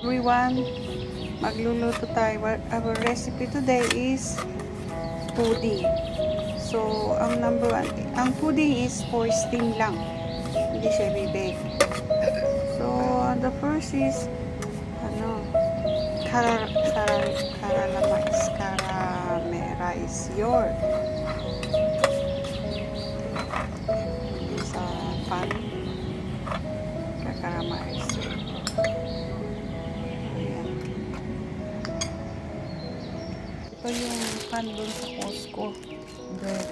Everyone, magluluto tayo. Our recipe today is pudding. So, ang number one, ang pudding is for steam lang. Hindi siya bibig. So, the first is, caramelize your sa pan. Kakaramelize. Ayan. Ito yung pan dun sa Costco. Bread.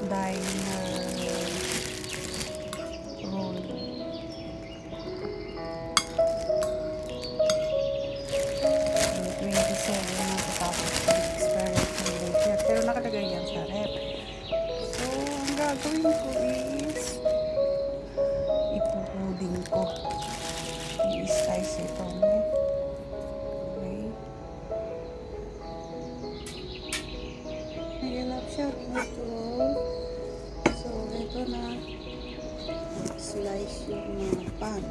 Diner roll. 27 na tapos expiration date. Pero nakalagay yan sa rep. So, ang gagawin ko is ipupuding ko. I-slice ito. Okay. Nagilap siya ito. So, ito na slice yung mga pan.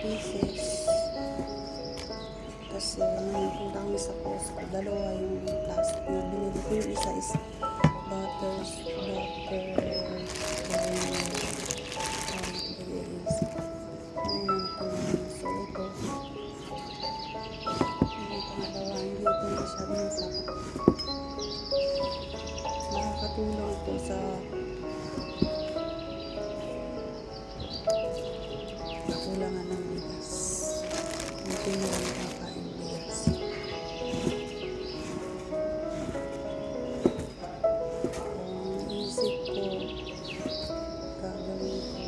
Pieces. Kasi nagpunta kami sa Costco. Dalawa yung plastic na binili ko. Yung isa is butter. So ito. Yung pangalawa, hindi ito masyadong masarap. Nakakatulong ito sa kulangan ng bigas. Hindi nyo lang kakain bigas. Ang isip ko, gagawin ko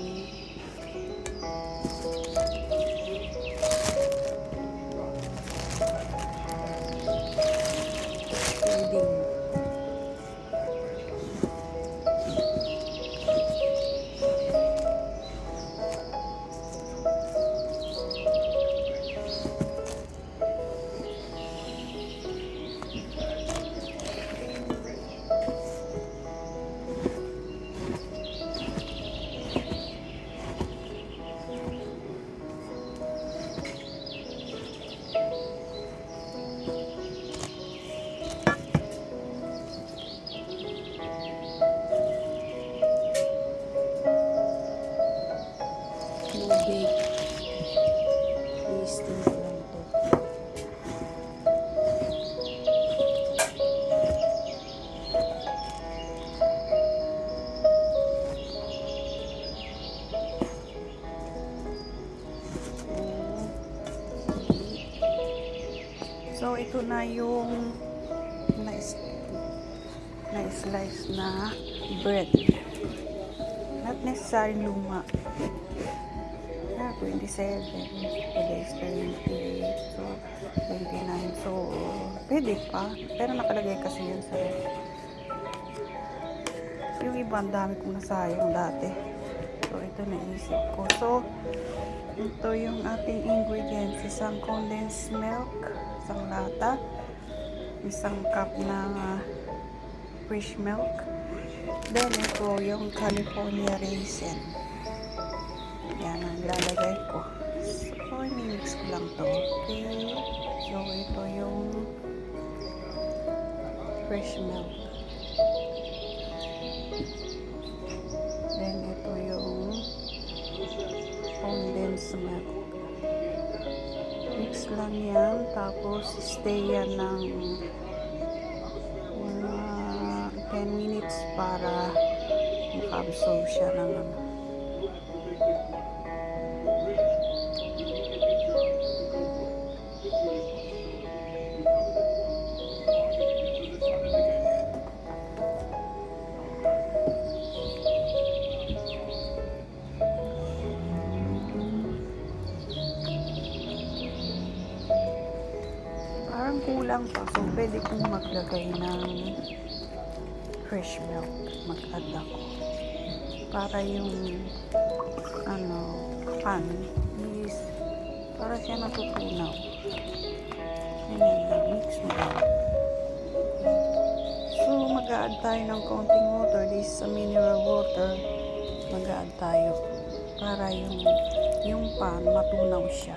pudding. Big listing ko lang to. So ito na yung na-slice na bread. Not necessary luma. 27, today is 28, so 29, so pwede pa, pero nakalagay kasi yun sa ref. Yung iba ang dami kong nasayang dati, so ito naisip ko. So ito yung ating ingredients: isang condensed milk, isang lata, isang cup na fresh milk, then ito yung California raisin. Yan ang lalagay ko. So, i-mix ko lang to. Okay. So, ito yung fresh milk. Then, ito yung condensed milk. Mix lang yan. Tapos, stay yan ng 10 minutes para maka-absorb siya ng parang kulang pa. So, pwede kong maglagay ng fresh milk. Mag-add ako para yung pan is para siya natutunaw. Ganyan lang, mix mo lang. So mag-a-add tayo ng konting water. This is a mineral water. Mag-a-add tayo para yung pan matunaw siya.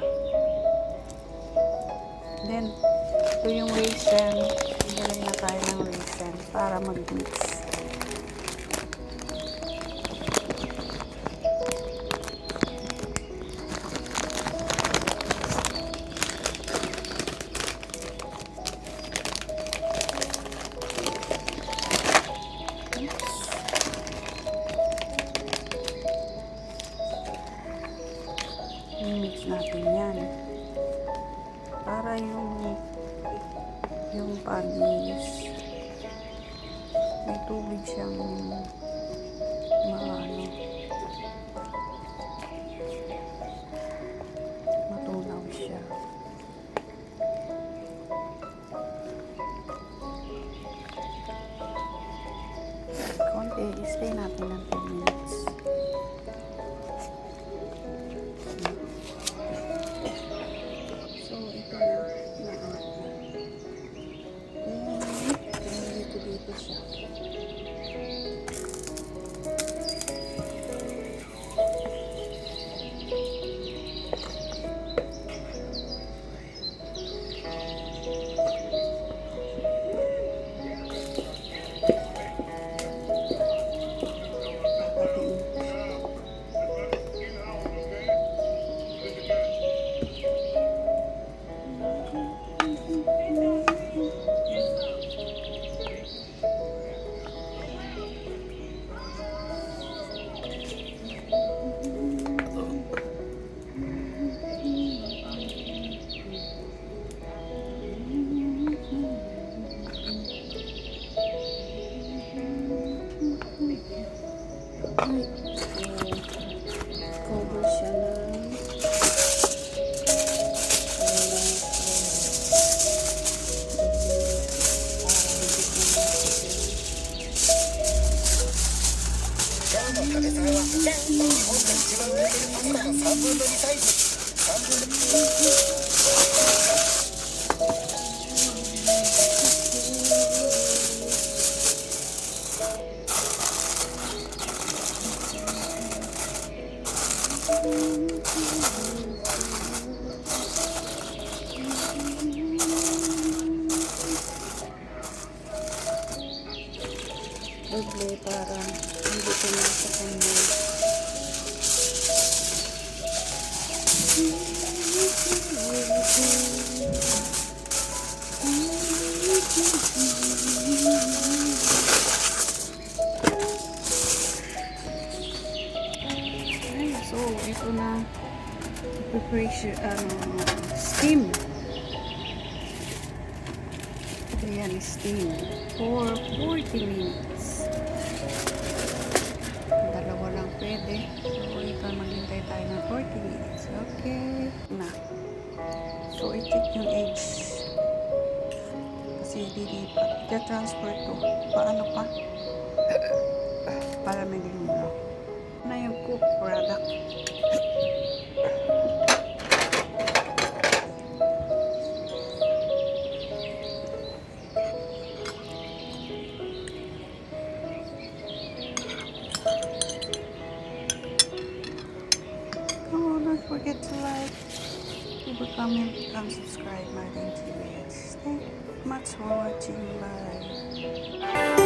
Then ito yung raisin. Ilagay na tayo ng raisin para mag-mix. I-mix natin yan para yung panis may tubig siyang matunaw siya. Konti, i-stay natin ng 10 minutes. So ito na dito siya. Cover siya ng doble para hindi ko na sa kanya. So ito na preparation, steam. Ayan, steam for 40 minutes. Dalawa lang pwede. So ito, maghintay tayo ng 40 minutes. Okay na. So i-check yung edge kasi dilipat. I-transfer to. Paano pa? Para maging na yung cook product. Oh, don't forget to like, leave a comment, and subscribe my TV. Thank you much for watching. Bye.